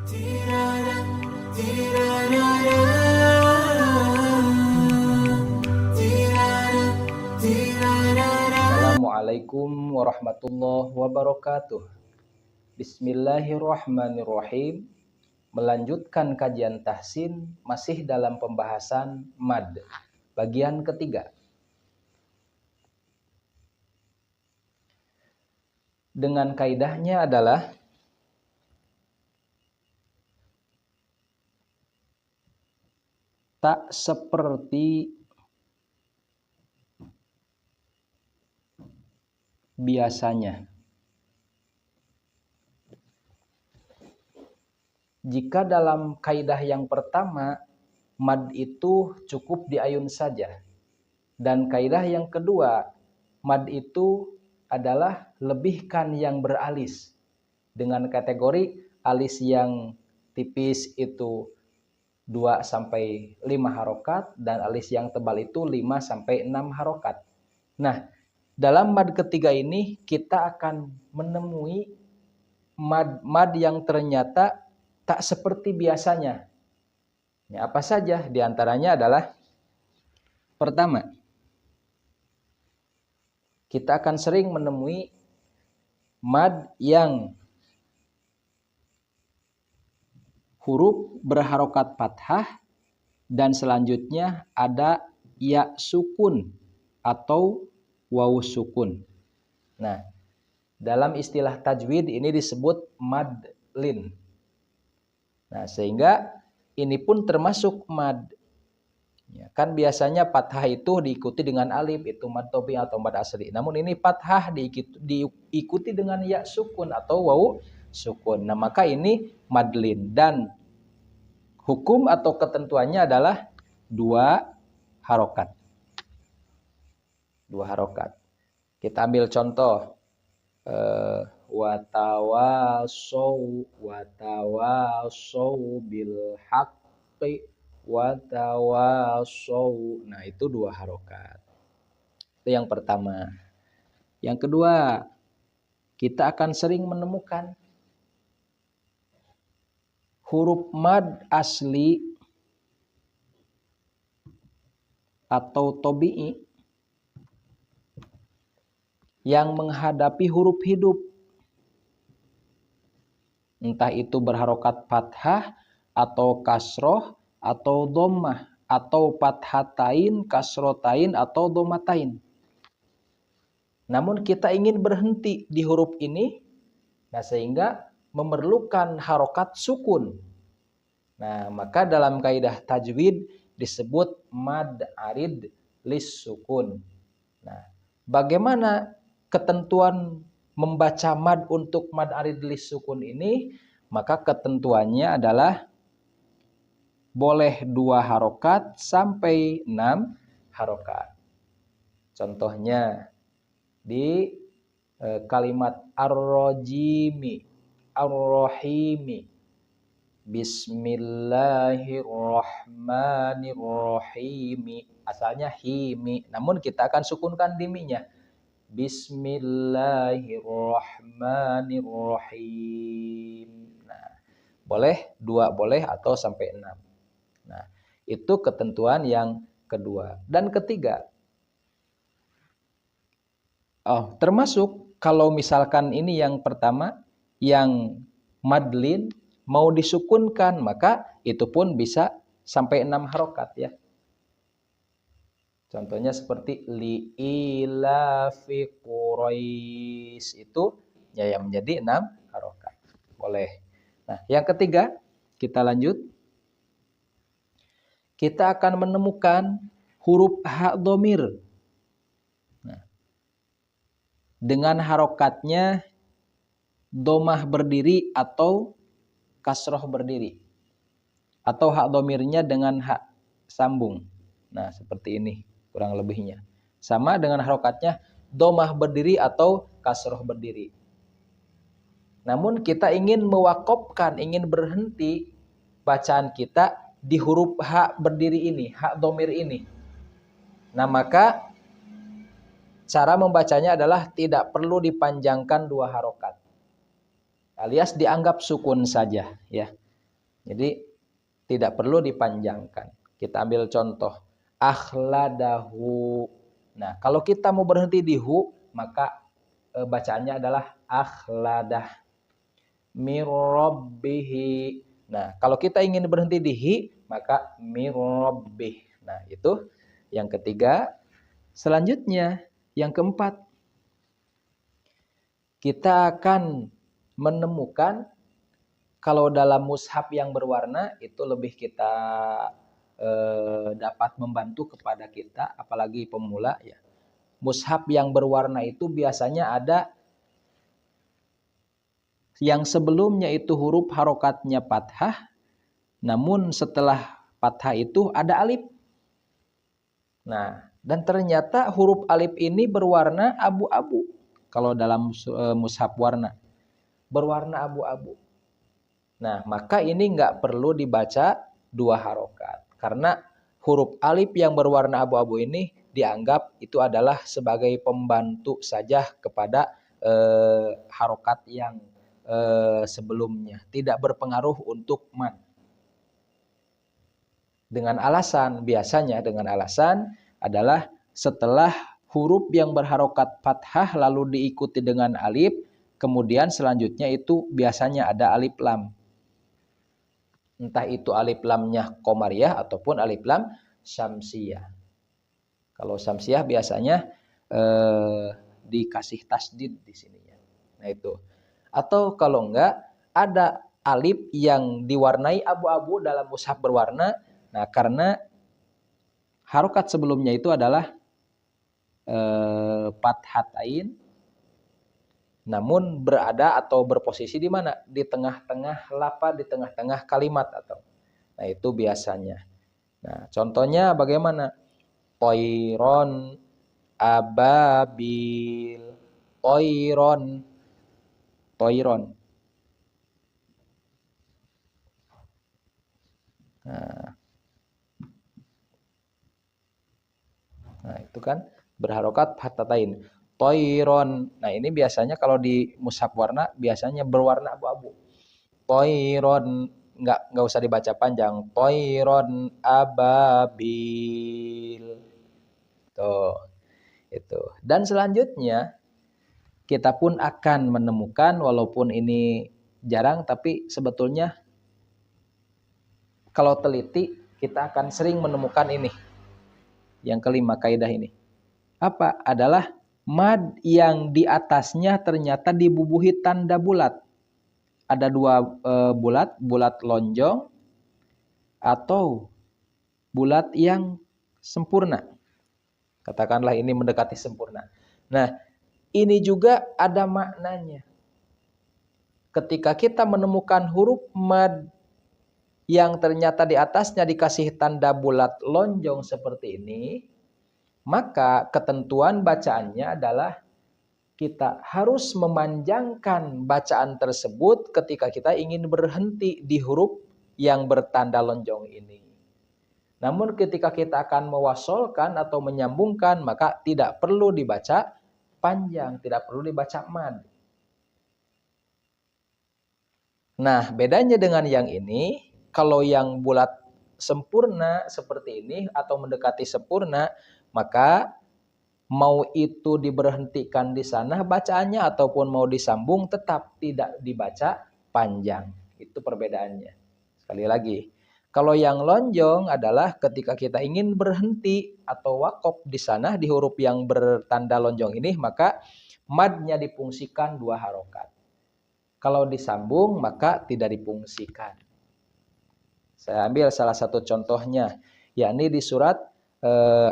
Assalamualaikum warahmatullahi wabarakatuh. Bismillahirrahmanirrahim. Melanjutkan kajian tahsin masih dalam pembahasan mad bagian ketiga. Dengan kaidahnya adalah tak seperti biasanya. Jika dalam kaidah yang pertama mad itu cukup diayun saja, dan kaidah yang kedua mad itu adalah lebihkan yang beralis dengan kategori alis yang tipis itu 2 sampai 5 harokat dan alis yang tebal itu 5 sampai 6 harokat. Nah, dalam mad ketiga ini kita akan menemui mad yang ternyata tak seperti biasanya. Ya, apa saja? Di antaranya adalah pertama, kita akan sering menemui mad yang huruf berharokat fathah dan selanjutnya ada ya sukun atau waw sukun. Nah, dalam istilah tajwid ini disebut mad lin. Nah, sehingga ini pun termasuk mad. Ya, kan biasanya fathah itu diikuti dengan alif, itu mad tobi atau mad asli. Namun ini fathah diikuti dengan ya sukun atau waw sukun. Nah, maka ini madlin dan hukum atau ketentuannya adalah 2 harokat. 2 harokat. Kita ambil contoh watawasau bil haqqi watawasau. Nah, itu 2 harokat. Itu yang pertama. Yang kedua, kita akan sering menemukan huruf mad asli atau tobi'i yang menghadapi huruf hidup. Entah itu berharokat fathah atau kasroh atau dhammah atau fathatain, kasrotain atau dhammatain. Namun kita ingin berhenti di huruf ini, nah sehingga memerlukan harokat sukun. Nah, maka dalam kaidah tajwid disebut mad arid lis sukun. Nah, bagaimana ketentuan membaca mad untuk mad arid lis sukun ini? Maka ketentuannya adalah boleh 2 harokat sampai 6 harokat. Contohnya di kalimat ar-rajimi, ar-rahimi, bismillahirrahmanirrahim. Asalnya himi, namun kita akan sukunkan diminya. Bismillahirrahmanirrahim. Nah, boleh 2 boleh atau sampai 6. Nah, itu ketentuan yang kedua. Dan ketiga, termasuk kalau misalkan ini yang pertama, yang madlin mau disukunkan, maka itu pun bisa sampai 6 harokat ya. Contohnya seperti li'ilafi Quraisy, itu ya yang menjadi 6 harokat. Boleh. Nah, yang ketiga, kita lanjut. Kita akan menemukan huruf ha dhamir. Nah, dengan harokatnya domah berdiri atau kasroh berdiri, atau hak domirnya dengan hak sambung. Nah, seperti ini kurang lebihnya. Sama dengan harokatnya domah berdiri atau kasroh berdiri. Namun kita ingin mewakofkan, ingin berhenti bacaan kita di huruf hak berdiri ini, hak domir ini. Nah, maka cara membacanya adalah tidak perlu dipanjangkan 2 harokat, alias dianggap sukun saja ya. Jadi tidak perlu dipanjangkan. Kita ambil contoh. Akhladahu. Nah, kalau kita mau berhenti di hu, maka bacaannya adalah akhladah. Mirrabbihi. Nah, kalau kita ingin berhenti di hi, maka mirrabbih. Nah, itu yang ketiga. Selanjutnya, yang keempat, kita akan menemukan kalau dalam mushaf yang berwarna itu lebih kita dapat membantu kepada kita, apalagi pemula ya. Mushaf yang berwarna itu biasanya ada yang sebelumnya itu huruf harokatnya fathah, namun setelah fathah itu ada alif. Nah, dan ternyata huruf alif ini berwarna abu-abu. Kalau dalam mushaf warna, berwarna abu-abu. Nah, maka ini nggak perlu dibaca dua harokat. Karena huruf alif yang berwarna abu-abu ini dianggap itu adalah sebagai pembantu saja kepada harokat yang sebelumnya. Tidak berpengaruh untuk mad. Biasanya dengan alasan adalah setelah huruf yang berharokat fathah lalu diikuti dengan alif, kemudian selanjutnya itu biasanya ada alif lam. Entah itu alif lamnya komariah ataupun alif lam syamsiyah. Kalau syamsiyah biasanya dikasih tasdid di sininya. Nah itu. Atau kalau enggak ada alif yang diwarnai abu-abu dalam mushaf berwarna. Nah, karena harokat sebelumnya itu adalah fathatain, namun berada atau berposisi di mana? Di tengah-tengah lafaz, di tengah-tengah kalimat atau. Nah, itu biasanya. Nah, contohnya bagaimana? Toiron ababil. Toiron. Toiron. Nah, itu kan berharokat fathatain. Toiron. Nah, ini biasanya kalau di mushaf warna biasanya berwarna abu-abu. Toiron, nggak usah dibaca panjang. Toiron ababil. Tuh, itu. Dan selanjutnya kita pun akan menemukan walaupun ini jarang tapi sebetulnya kalau teliti kita akan sering menemukan ini. Yang kelima kaidah ini. Apa? Adalah mad yang di atasnya ternyata dibubuhi tanda bulat. Ada dua bulat, bulat lonjong atau bulat yang sempurna. Katakanlah ini mendekati sempurna. Nah, ini juga ada maknanya. Ketika kita menemukan huruf mad yang ternyata di atasnya dikasih tanda bulat lonjong seperti ini, maka ketentuan bacaannya adalah kita harus memanjangkan bacaan tersebut ketika kita ingin berhenti di huruf yang bertanda lonjong ini. Namun ketika kita akan mewasolkan atau menyambungkan, maka tidak perlu dibaca panjang, tidak perlu dibaca mad. Nah, bedanya dengan yang ini, kalau yang bulat sempurna seperti ini atau mendekati sempurna, maka mau itu diberhentikan di sana bacaannya ataupun mau disambung tetap tidak dibaca panjang. Itu perbedaannya. Sekali lagi, kalau yang lonjong adalah ketika kita ingin berhenti atau wakaf di sana di huruf yang bertanda lonjong ini, maka madnya difungsikan dua harokat. Kalau disambung maka tidak difungsikan. Saya ambil salah satu contohnya, yakni di surat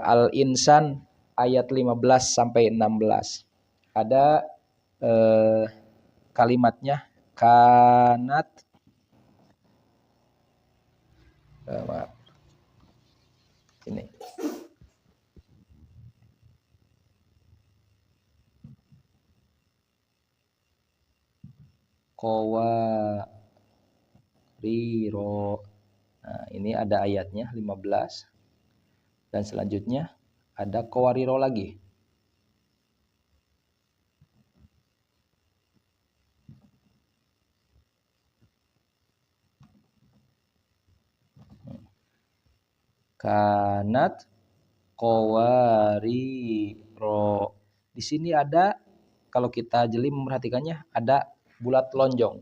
Al-Insan ayat 15 sampai 16. Ada kalimatnya kanat maaf. Ini. Qawariro. Nah, ini ada ayatnya 15. Dan selanjutnya ada qawariro lagi. Kanat qawariro. Di sini ada, kalau kita jeli memperhatikannya, ada bulat lonjong.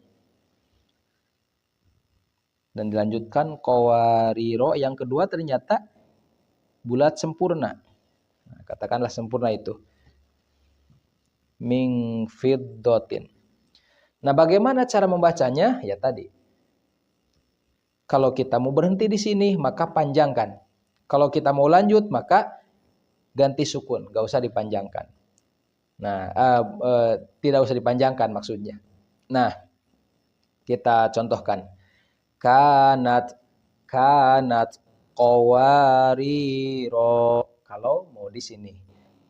Dan dilanjutkan qawariro, yang kedua ternyata bulat sempurna. Nah, katakanlah sempurna itu. Min fiddatin. Nah, bagaimana cara membacanya? Ya tadi. Kalau kita mau berhenti di sini, maka panjangkan. Kalau kita mau lanjut, maka ganti sukun, gak usah dipanjangkan. Nah, tidak usah dipanjangkan maksudnya. Nah, kita contohkan. Kanat qawariro. Kalau mau di sini.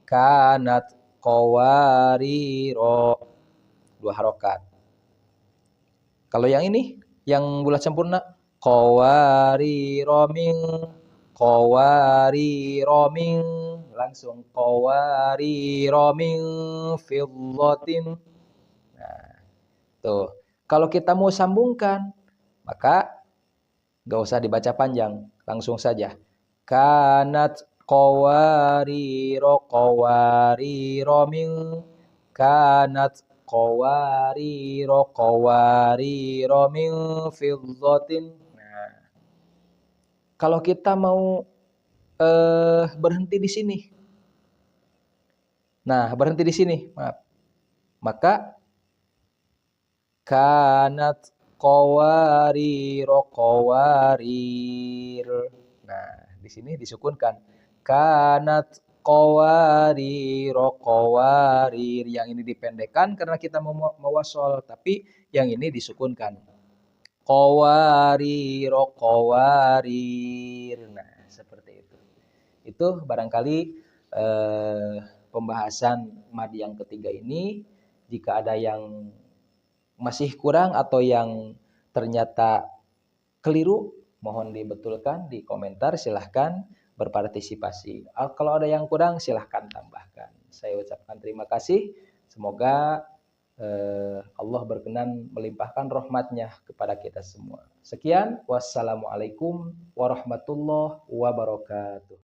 Kanat qawariro. 2 harokat. Kalau yang ini, yang bulat sempurna, qawariro min, langsung qawariro min fiddatin. Nah, tuh. Kalau kita mau sambungkan, maka gak usah dibaca panjang, langsung saja. Kanat qawariro min, kanat qawariro min fiddatin. Nah, kalau kita mau berhenti di sini. Nah, berhenti di sini, maaf. Maka kanat qawariro qawarir. Nah, di sini disukunkan. Kanat qawariro qawarir. Yang ini dipendekkan karena kita mau wasol, tapi yang ini disukunkan. Qawariro qawarir. Nah, seperti itu. Itu barangkali pembahasan mad yang ketiga ini. Jika ada yang masih kurang atau yang ternyata keliru, mohon dibetulkan di komentar, silahkan berpartisipasi. Kalau ada yang kurang, silahkan tambahkan. Saya ucapkan terima kasih. Semoga Allah berkenan melimpahkan rahmatnya kepada kita semua. Sekian, wassalamualaikum warahmatullahi wabarakatuh.